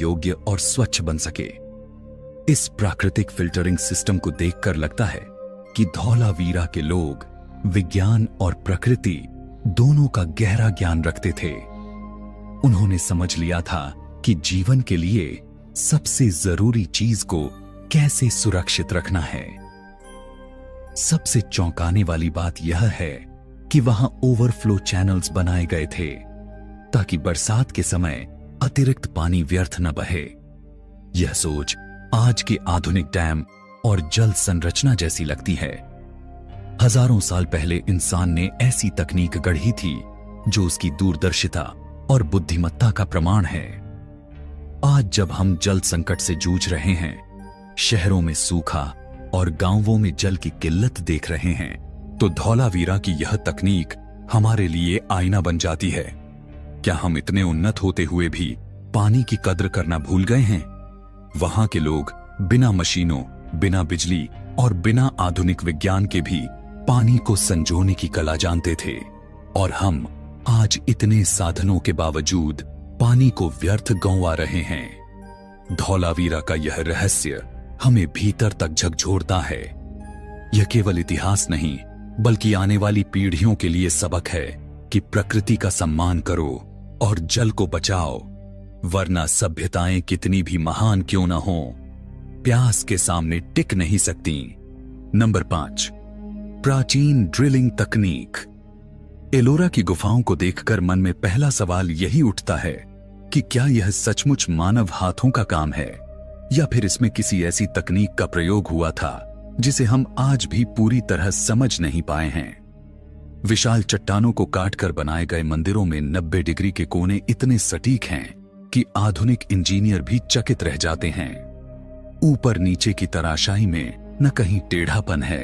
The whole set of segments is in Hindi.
योग्य और स्वच्छ बन सके। इस प्राकृतिक फिल्टरिंग सिस्टम को देखकर लगता है कि धौलावीरा के लोग विज्ञान और प्रकृति दोनों का गहरा ज्ञान रखते थे। उन्होंने समझ लिया था कि जीवन के लिए सबसे जरूरी चीज को कैसे सुरक्षित रखना है। सबसे चौंकाने वाली बात यह है कि वहां ओवरफ्लो चैनल्स बनाए गए थे ताकि बरसात के समय अतिरिक्त पानी व्यर्थ न बहे। यह सोच आज के आधुनिक डैम और जल संरचना जैसी लगती है। हजारों साल पहले इंसान ने ऐसी तकनीक गढ़ी थी जो उसकी दूरदर्शिता और बुद्धिमत्ता का प्रमाण है। आज जब हम जल संकट से जूझ रहे हैं, शहरों में सूखा और गांवों में जल की किल्लत देख रहे हैं, तो धौलावीरा की यह तकनीक हमारे लिए आईना बन जाती है। क्या हम इतने उन्नत होते हुए भी पानी की कद्र करना भूल गए हैं? वहां के लोग बिना मशीनों, बिना बिजली और बिना आधुनिक विज्ञान के भी पानी को संजोने की कला जानते थे, और हम आज इतने साधनों के बावजूद पानी को व्यर्थ गंवा रहे हैं। धौलावीरा का यह रहस्य हमें भीतर तक झकझोरता है। यह केवल इतिहास नहीं, बल्कि आने वाली पीढ़ियों के लिए सबक है कि प्रकृति का सम्मान करो और जल को बचाओ, वरना सभ्यताएं कितनी भी महान क्यों न हो, प्यास के सामने टिक नहीं सकती। नंबर 5, प्राचीन ड्रिलिंग तकनीक। एलोरा की गुफाओं को देखकर मन में पहला सवाल यही उठता है कि क्या यह सचमुच मानव हाथों का काम है, या फिर इसमें किसी ऐसी तकनीक का प्रयोग हुआ था जिसे हम आज भी पूरी तरह समझ नहीं पाए हैं। विशाल चट्टानों को काटकर बनाए गए मंदिरों में 90 डिग्री के कोने इतने सटीक हैं कि आधुनिक इंजीनियर भी चकित रह जाते हैं। ऊपर नीचे की तराशाई में न कहीं टेढ़ापन है,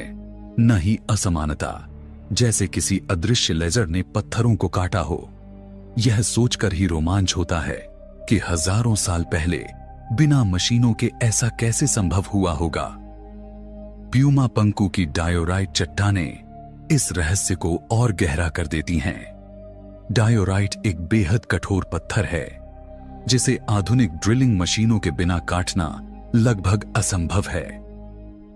न ही असमानता, जैसे किसी अदृश्य लेजर ने पत्थरों को काटा हो। यह सोचकर ही रोमांच होता है कि हजारों साल पहले बिना मशीनों के ऐसा कैसे संभव हुआ होगा। प्यूमा पंकु की डायोराइट चट्टानें इस रहस्य को और गहरा कर देती हैं। डायोराइट एक बेहद कठोर पत्थर है जिसे आधुनिक ड्रिलिंग मशीनों के बिना काटना लगभग असंभव है,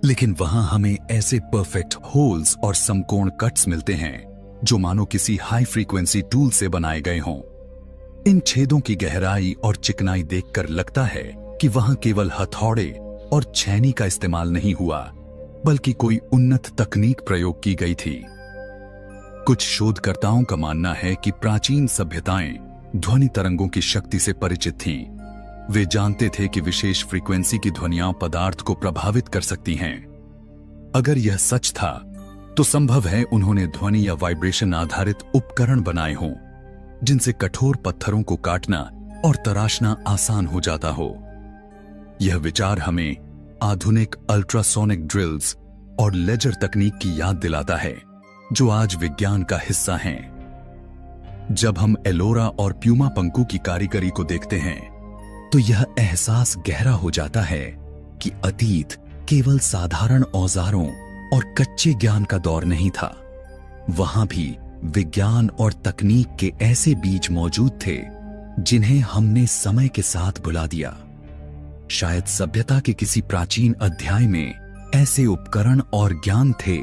लेकिन वहां हमें ऐसे परफेक्ट होल्स और समकोण कट्स मिलते हैं जो मानो किसी हाई फ्रीक्वेंसी टूल से बनाए गए हों। इन छेदों की गहराई और चिकनाई देखकर लगता है कि वहां केवल हथौड़े और छेनी का इस्तेमाल नहीं हुआ, बल्कि कोई उन्नत तकनीक प्रयोग की गई थी। कुछ शोधकर्ताओं का मानना है कि प्राचीन सभ्यताएं ध्वनि तरंगों की शक्ति से परिचित थीं। वे जानते थे कि विशेष फ्रीक्वेंसी की ध्वनियां पदार्थ को प्रभावित कर सकती हैं। अगर यह सच था, तो संभव है उन्होंने ध्वनि या वाइब्रेशन आधारित उपकरण बनाए हों, जिनसे कठोर पत्थरों को काटना और तराशना आसान हो जाता हो। यह विचार हमें आधुनिक अल्ट्रासोनिक ड्रिल्स और लेजर तकनीक की याद दिलाता है, जो आज विज्ञान का हिस्सा हैं। जब हम एलोरा और प्यूमा पंकु की कारीगरी को देखते हैं, तो यह एहसास गहरा हो जाता है कि अतीत केवल साधारण औजारों और कच्चे ज्ञान का दौर नहीं था। वहां भी विज्ञान और तकनीक के ऐसे बीज मौजूद थे जिन्हें हमने समय के साथ भुला दिया। शायद सभ्यता के किसी प्राचीन अध्याय में ऐसे उपकरण और ज्ञान थे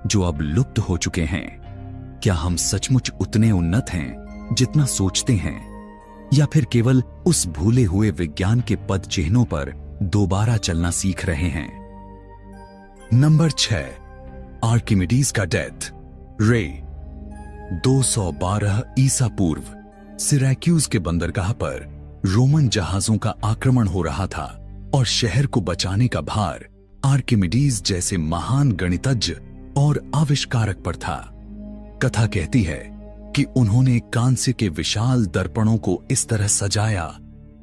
जो अब लुप्त हो चुके हैं। क्या हम सचमुच उतने उन्नत हैं जितना सोचते हैं, या फिर केवल उस भूले हुए विज्ञान के पद चिन्हों पर दोबारा चलना सीख रहे हैं? नंबर 6, आर्किमिडीज का डेथ रे। 212 ईसा पूर्व सिरैक्यूज के बंदरगाह पर रोमन जहाजों का आक्रमण हो रहा था और शहर को बचाने का भार आर्किमिडीज जैसे महान गणितज्ञ और आविष्कारक पर था। कथा कहती है कि उन्होंने कांस्य के विशाल दर्पणों को इस तरह सजाया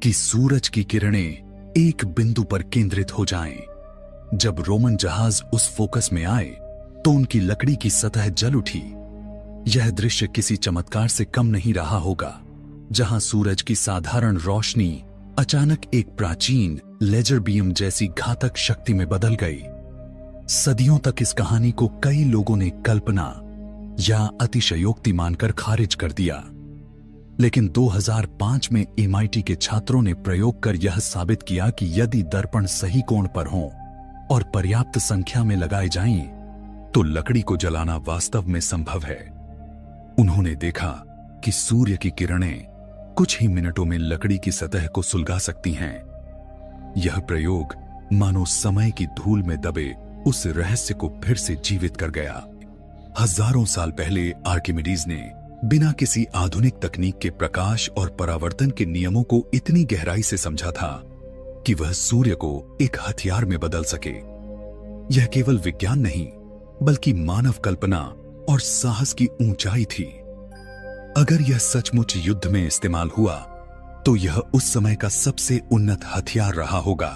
कि सूरज की किरणें एक बिंदु पर केंद्रित हो जाएं। जब रोमन जहाज उस फोकस में आए तो उनकी लकड़ी की सतह जल उठी। यह दृश्य किसी चमत्कार से कम नहीं रहा होगा, जहां सूरज की साधारण रोशनी अचानक एक प्राचीन लेजर बीम जैसी घातक शक्ति में बदल गई। सदियों तक इस कहानी को कई लोगों ने कल्पना या अतिशयोक्ति मानकर खारिज कर दिया। लेकिन 2005 में MIT के छात्रों ने प्रयोग कर यह साबित किया कि यदि दर्पण सही कोण पर हों और पर्याप्त संख्या में लगाए जाएं, तो लकड़ी को जलाना वास्तव में संभव है। उन्होंने देखा कि सूर्य की किरणें कुछ ही मिनटों में लकड़ी की सतह को सुलगा सकती हैं। यह प्रयोग मानो समय की धूल में दबे उस रहस्य को फिर से जीवित कर गया। हजारों साल पहले आर्किमिडीज ने बिना किसी आधुनिक तकनीक के प्रकाश और परावर्तन के नियमों को इतनी गहराई से समझा था कि वह सूर्य को एक हथियार में बदल सके। यह केवल विज्ञान नहीं, बल्कि मानव कल्पना और साहस की ऊंचाई थी। अगर यह सचमुच युद्ध में इस्तेमाल हुआ, तो यह उस समय का सबसे उन्नत हथियार रहा होगा।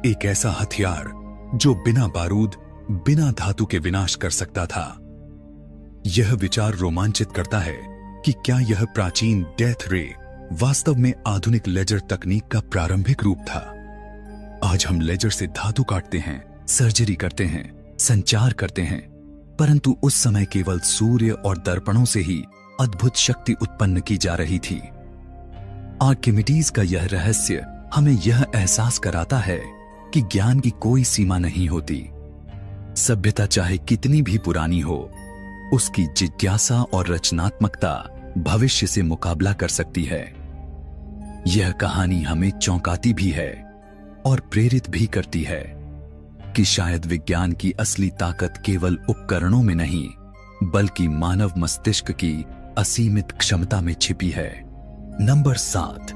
एक ऐसा हथियार जो बिना बारूद, बिना धातु के विनाश कर सकता था। यह विचार रोमांचित करता है कि क्या यह प्राचीन डेथ रे वास्तव में आधुनिक लेजर तकनीक का प्रारंभिक रूप था। आज हम लेजर से धातु काटते हैं, सर्जरी करते हैं, संचार करते हैं, परंतु उस समय केवल सूर्य और दर्पणों से ही अद्भुत शक्ति उत्पन्न की जा रही थी। आर्किमिडीज का यह रहस्य हमें यह एहसास कराता है कि ज्ञान की कोई सीमा नहीं होती। सभ्यता चाहे कितनी भी पुरानी हो, उसकी जिज्ञासा और रचनात्मकता भविष्य से मुकाबला कर सकती है। यह कहानी हमें चौंकाती भी है और प्रेरित भी करती है कि शायद विज्ञान की असली ताकत केवल उपकरणों में नहीं, बल्कि मानव मस्तिष्क की असीमित क्षमता में छिपी है। नंबर 7,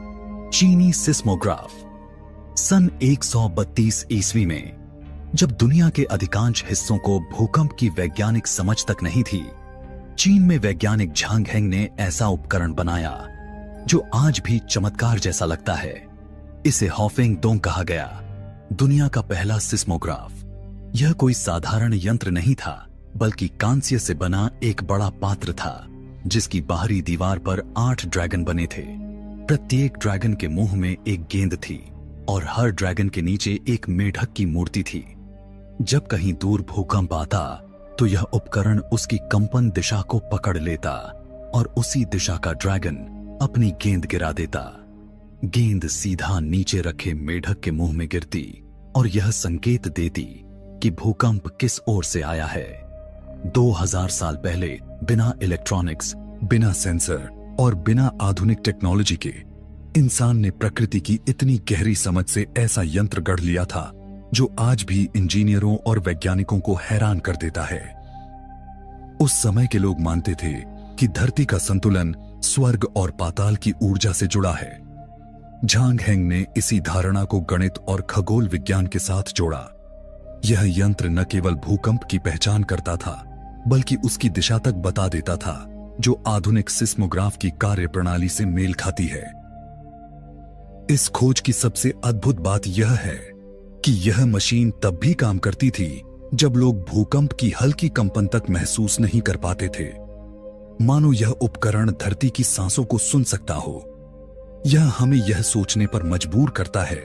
चीनी सिस्मोग्राफ। सन 132 ईस्वी में, जब दुनिया के अधिकांश हिस्सों को भूकंप की वैज्ञानिक समझ तक नहीं थी, चीन में वैज्ञानिक झांग हेंग ने ऐसा उपकरण बनाया जो आज भी चमत्कार जैसा लगता है। इसे हॉफिंग दोंग कहा गया, दुनिया का पहला सिस्मोग्राफ। यह कोई साधारण यंत्र नहीं था, बल्कि कांस्य से बना एक बड़ा पात्र था जिसकी बाहरी दीवार पर 8 ड्रैगन बने थे। प्रत्येक ड्रैगन के मुंह में एक गेंद थी और हर ड्रैगन के नीचे एक मेढक की मूर्ति थी। जब कहीं दूर भूकंप आता, तो यह उपकरण उसकी कंपन दिशा को पकड़ लेता और उसी दिशा का ड्रैगन अपनी गेंद गिरा देता। गेंद सीधा नीचे रखे मेढक के मुंह में गिरती और यह संकेत देती कि भूकंप किस ओर से आया है। 2000 साल पहले बिना इलेक्ट्रॉनिक्स, बिना सेंसर और बिना आधुनिक टेक्नोलॉजी के इंसान ने प्रकृति की इतनी गहरी समझ से ऐसा यंत्र गढ़ लिया था जो आज भी इंजीनियरों और वैज्ञानिकों को हैरान कर देता है। उस समय के लोग मानते थे कि धरती का संतुलन स्वर्ग और पाताल की ऊर्जा से जुड़ा है। झांग हेंग ने इसी धारणा को गणित और खगोल विज्ञान के साथ जोड़ा। यह यंत्र न केवल भूकंप की पहचान करता था, बल्कि उसकी दिशा तक बता देता था, जो आधुनिक सिस्मोग्राफ की कार्यप्रणाली से मेल खाती है। इस खोज की सबसे अद्भुत बात यह है कि यह मशीन तब भी काम करती थी जब लोग भूकंप की हल्की कंपन तक महसूस नहीं कर पाते थे। मानो यह उपकरण धरती की सांसों को सुन सकता हो। यह हमें यह सोचने पर मजबूर करता है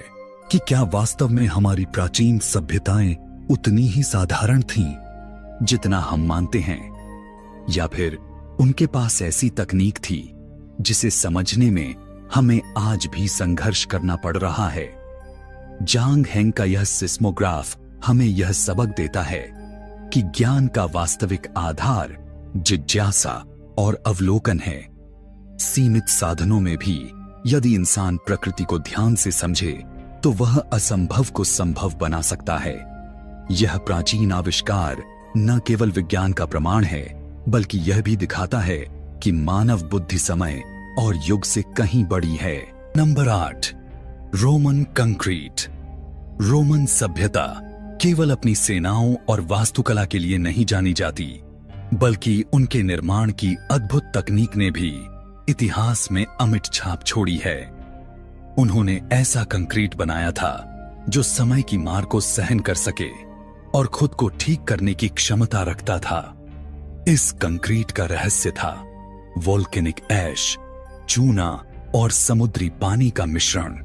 कि क्या वास्तव में हमारी प्राचीन सभ्यताएं उतनी ही साधारण थीं जितना हम मानते हैं, या फिर उनके पास ऐसी तकनीक थी जिसे समझने में हमें आज भी संघर्ष करना पड़ रहा है। झांग हेंग का यह सिस्मोग्राफ हमें यह सबक देता है कि ज्ञान का वास्तविक आधार जिज्ञासा और अवलोकन है। सीमित साधनों में भी यदि इंसान प्रकृति को ध्यान से समझे, तो वह असंभव को संभव बना सकता है। यह प्राचीन आविष्कार न केवल विज्ञान का प्रमाण है, बल्कि यह भी दिखाता है कि मानव बुद्धि समय और युग से कहीं बड़ी है। Number 8, Roman concrete. रोमन सभ्यता केवल अपनी सेनाओं और वास्तुकला के लिए नहीं जानी जाती, बल्कि उनके निर्माण की अद्भुत तकनीक ने भी इतिहास में अमिट छाप छोड़ी है। उन्होंने ऐसा कंक्रीट बनाया था जो समय की मार को सहन कर सके और खुद को ठीक करने की क्षमता रखता था। इस कंक्रीट का रहस्य था वोल्केनिक ऐश, चूना और समुद्री पानी का मिश्रण।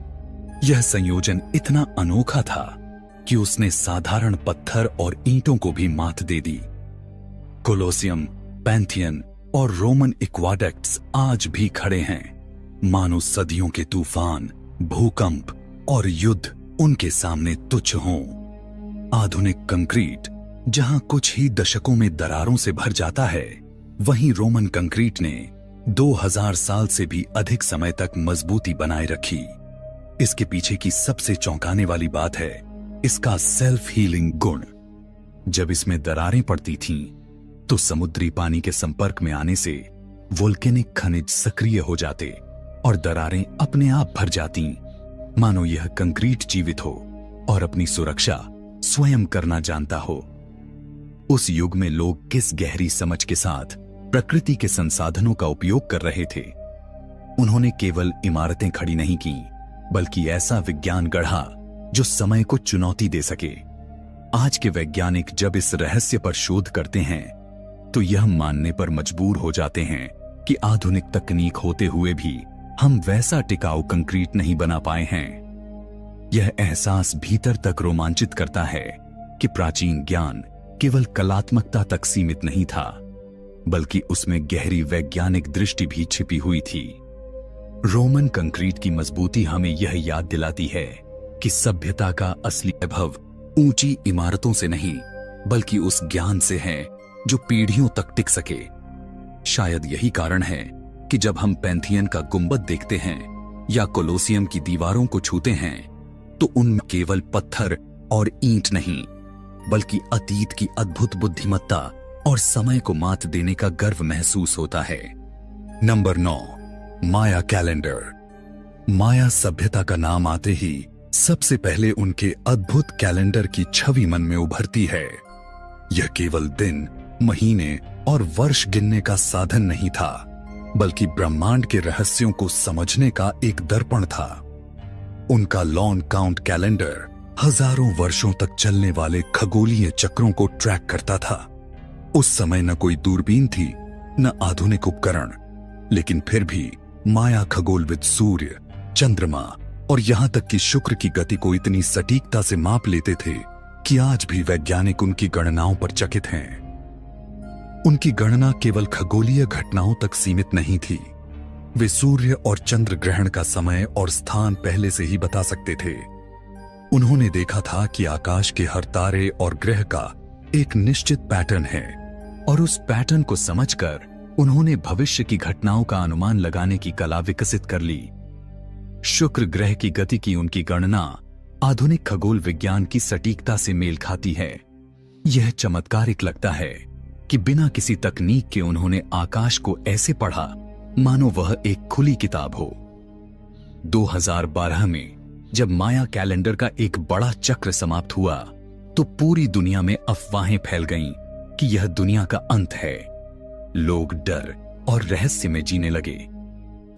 यह संयोजन इतना अनोखा था कि उसने साधारण पत्थर और ईंटों को भी मात दे दी। कोलोसियम, पैंथियन और रोमन एक्वाडक्ट्स आज भी खड़े हैं, मानो सदियों के तूफान, भूकंप और युद्ध उनके सामने तुच्छ हों। आधुनिक कंक्रीट जहां कुछ ही दशकों में दरारों से भर जाता है, वहीं रोमन कंक्रीट ने 2000 साल से भी अधिक समय तक मजबूती बनाए रखी। इसके पीछे की सबसे चौंकाने वाली बात है इसका सेल्फ हीलिंग गुण। जब इसमें दरारें पड़ती थीं, तो समुद्री पानी के संपर्क में आने से वोल्केनिक खनिज सक्रिय हो जाते और दरारें अपने आप भर जाती, मानो यह कंक्रीट जीवित हो और अपनी सुरक्षा स्वयं करना जानता हो। उस युग में लोग किस गहरी समझ के साथ प्रकृति के संसाधनों का उपयोग कर रहे थे। उन्होंने केवल इमारतें खड़ी नहीं की, बल्कि ऐसा विज्ञान गढ़ा जो समय को चुनौती दे सके। आज के वैज्ञानिक जब इस रहस्य पर शोध करते हैं, तो यह मानने पर मजबूर हो जाते हैं कि आधुनिक तकनीक होते हुए भी हम वैसा टिकाऊ कंक्रीट नहीं बना पाए हैं। यह एहसास भीतर तक रोमांचित करता है कि प्राचीन ज्ञान केवल कलात्मकता तक सीमित नहीं था, बल्कि उसमें गहरी वैज्ञानिक दृष्टि भी छिपी हुई थी। रोमन कंक्रीट की मजबूती हमें यह याद दिलाती है कि सभ्यता का असली वैभव ऊंची इमारतों से नहीं, बल्कि उस ज्ञान से है जो पीढ़ियों तक टिक सके। शायद यही कारण है कि जब हम पैंथियन का गुंबद देखते हैं या कोलोसियम की दीवारों को छूते हैं, तो उनमें केवल पत्थर और ईंट नहीं, बल्कि अतीत की अद्भुत बुद्धिमत्ता और समय को मात देने का गर्व महसूस होता है। नंबर 9, माया कैलेंडर। माया सभ्यता का नाम आते ही सबसे पहले उनके अद्भुत कैलेंडर की छवि मन में उभरती है। यह केवल दिन, महीने और वर्ष गिनने का साधन नहीं था, बल्कि ब्रह्मांड के रहस्यों को समझने का एक दर्पण था। उनका लॉन काउंट कैलेंडर हजारों वर्षों तक चलने वाले खगोलीय चक्रों को ट्रैक करता था। उस समय न कोई दूरबीन थी, न आधुनिक उपकरण, लेकिन फिर भी माया खगोलविद सूर्य, चंद्रमा और यहां तक कि शुक्र की गति को इतनी सटीकता से माप लेते थे कि आज भी वैज्ञानिक उनकी गणनाओं पर चकित हैं। उनकी गणना केवल खगोलीय घटनाओं तक सीमित नहीं थी। वे सूर्य और चंद्र ग्रहण का समय और स्थान पहले से ही बता सकते थे। उन्होंने देखा था कि आकाश के हर तारे और ग्रह का एक निश्चित पैटर्न है, और उस पैटर्न को समझकर उन्होंने भविष्य की घटनाओं का अनुमान लगाने की कला विकसित कर ली। शुक्र ग्रह की गति की उनकी गणना आधुनिक खगोल विज्ञान की सटीकता से मेल खाती है। यह चमत्कारिक लगता है कि बिना किसी तकनीक के उन्होंने आकाश को ऐसे पढ़ा मानो वह एक खुली किताब हो। 2012 में जब माया कैलेंडर का एक बड़ा चक्र समाप्त हुआ, तो पूरी दुनिया में अफवाहें फैल गईं कि यह दुनिया का अंत है। लोग डर और रहस्य में जीने लगे।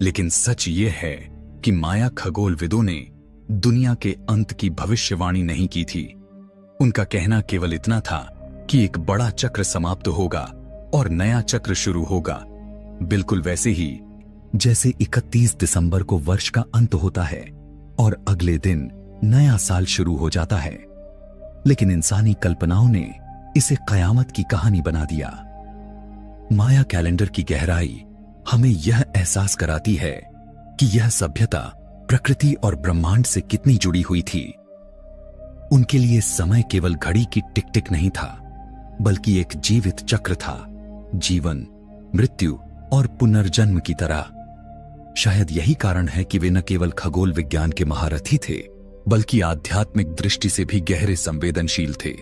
लेकिन सच यह है कि माया खगोलविदों ने दुनिया के अंत की भविष्यवाणी नहीं की थी। उनका कहना केवल इतना था कि एक बड़ा चक्र समाप्त होगा और नया चक्र शुरू होगा, बिल्कुल वैसे ही जैसे 31 दिसंबर को वर्ष का अंत होता है और अगले दिन नया साल शुरू हो जाता है। लेकिन इंसानी कल्पनाओं ने इसे कयामत की कहानी बना दिया। माया कैलेंडर की गहराई हमें यह एहसास कराती है कि यह सभ्यता प्रकृति और ब्रह्मांड से कितनी जुड़ी हुई थी। उनके लिए समय केवल घड़ी की टिक टिक नहीं था, बल्कि एक जीवित चक्र था, जीवन, मृत्यु और पुनर्जन्म की तरह। शायद यही कारण है कि वे न केवल खगोल विज्ञान के महारथी थे, बल्कि आध्यात्मिक दृष्टि से भी गहरे संवेदनशील थे।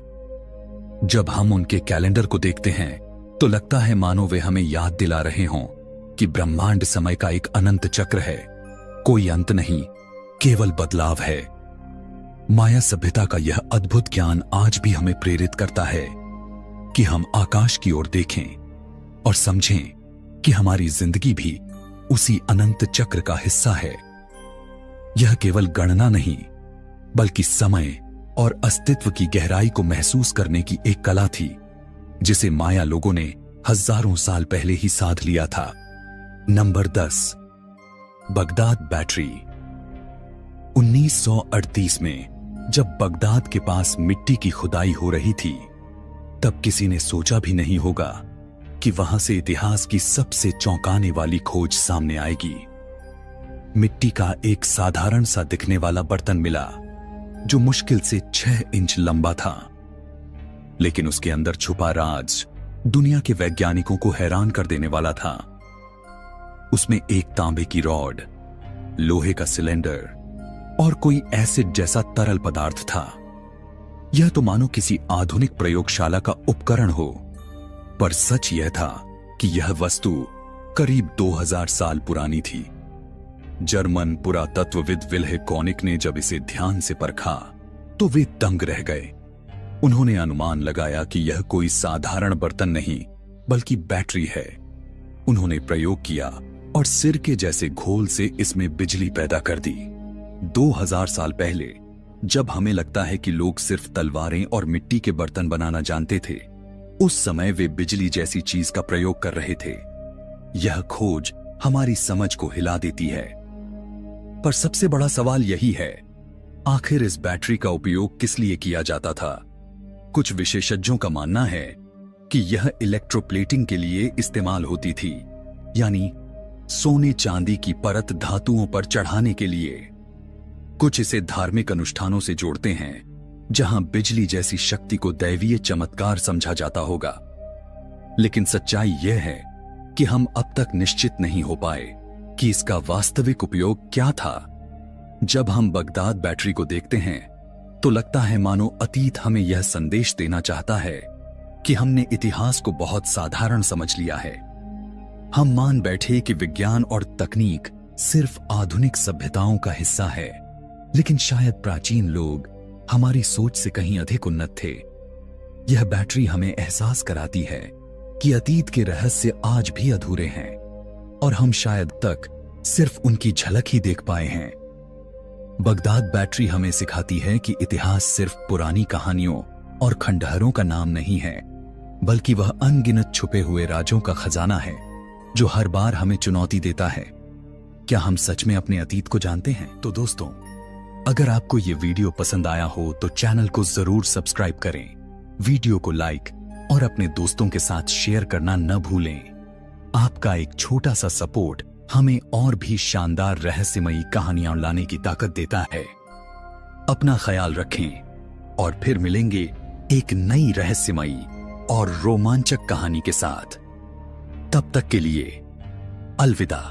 जब हम उनके कैलेंडर को देखते हैं, तो लगता है मानो वे हमें याद दिला रहे हों कि ब्रह्मांड समय का एक अनंत चक्र है। कोई अंत नहीं, केवल बदलाव है। माया सभ्यता का यह अद्भुत ज्ञान आज भी हमें प्रेरित करता है कि हम आकाश की ओर देखें और समझें कि हमारी जिंदगी भी उसी अनंत चक्र का हिस्सा है। यह केवल गणना नहीं, बल्कि समय और अस्तित्व की गहराई को महसूस करने की एक कला थी, जिसे माया लोगों ने हजारों साल पहले ही साध लिया था। Number 10, Baghdad battery. 1938 में जब बगदाद के पास मिट्टी की खुदाई हो रही थी, तब किसी ने सोचा भी नहीं होगा कि वहां से इतिहास की सबसे चौंकाने वाली खोज सामने आएगी। मिट्टी का एक साधारण सा दिखने वाला बर्तन मिला जो मुश्किल से 6 इंच लंबा था, लेकिन उसके अंदर छुपा राज दुनिया के वैज्ञानिकों को हैरान कर देने वाला था। उसमें एक तांबे की रॉड, लोहे का सिलेंडर और कोई एसिड जैसा तरल पदार्थ था। यह तो मानो किसी आधुनिक प्रयोगशाला का उपकरण हो, पर सच यह था कि यह वस्तु करीब 2000 साल पुरानी थी। जर्मन पुरातत्वविद विल्हे कॉनिक ने जब इसे ध्यान से परखा तो वे दंग रह गए। उन्होंने अनुमान लगाया कि यह कोई साधारण बर्तन नहीं बल्कि बैटरी है। उन्होंने प्रयोग किया और सिरके जैसे घोल से इसमें बिजली पैदा कर दी। 2000 साल पहले जब हमें लगता है कि लोग सिर्फ तलवारें और मिट्टी के बर्तन बनाना जानते थे, उस समय वे बिजली जैसी चीज का प्रयोग कर रहे थे। यह खोज हमारी समझ को हिला देती है। पर सबसे बड़ा सवाल यही है, आखिर इस बैटरी का उपयोग किस लिए किया जाता था? कुछ विशेषज्ञों का मानना है कि यह इलेक्ट्रोप्लेटिंग के लिए इस्तेमाल होती थी, यानी सोने चांदी की परत धातुओं पर चढ़ाने के लिए। कुछ इसे धार्मिक अनुष्ठानों से जोड़ते हैं, जहां बिजली जैसी शक्ति को दैवीय चमत्कार समझा जाता होगा। लेकिन सच्चाई यह है कि हम अब तक निश्चित नहीं हो पाए कि इसका वास्तविक उपयोग क्या था। जब हम बगदाद बैटरी को देखते हैं तो लगता है मानो अतीत हमें यह संदेश देना चाहता है कि हमने इतिहास को बहुत साधारण समझ लिया है। हम मान बैठे कि विज्ञान और तकनीक सिर्फ आधुनिक सभ्यताओं का हिस्सा है, लेकिन शायद प्राचीन लोग हमारी सोच से कहीं अधिक उन्नत थे। यह बैटरी हमें एहसास कराती है कि अतीत के रहस्य आज भी अधूरे हैं और हम शायद तक सिर्फ उनकी झलक ही देख पाए हैं। बगदाद बैटरी हमें सिखाती है कि इतिहास सिर्फ पुरानी कहानियों और खंडहरों का नाम नहीं है, बल्कि वह अनगिनत छुपे हुए राजों का खजाना है जो हर बार हमें चुनौती देता है। क्या हम सच में अपने अतीत को जानते हैं? तो दोस्तों, अगर आपको यह वीडियो पसंद आया हो तो चैनल को जरूर सब्सक्राइब करें, वीडियो को लाइक और अपने दोस्तों के साथ शेयर करना न भूलें। आपका एक छोटा सा सपोर्ट हमें और भी शानदार रहस्यमयी कहानियां लाने की ताकत देता है। अपना ख्याल रखें और फिर मिलेंगे एक नई रहस्यमयी और रोमांचक कहानी के साथ। तब तक के लिए अलविदा।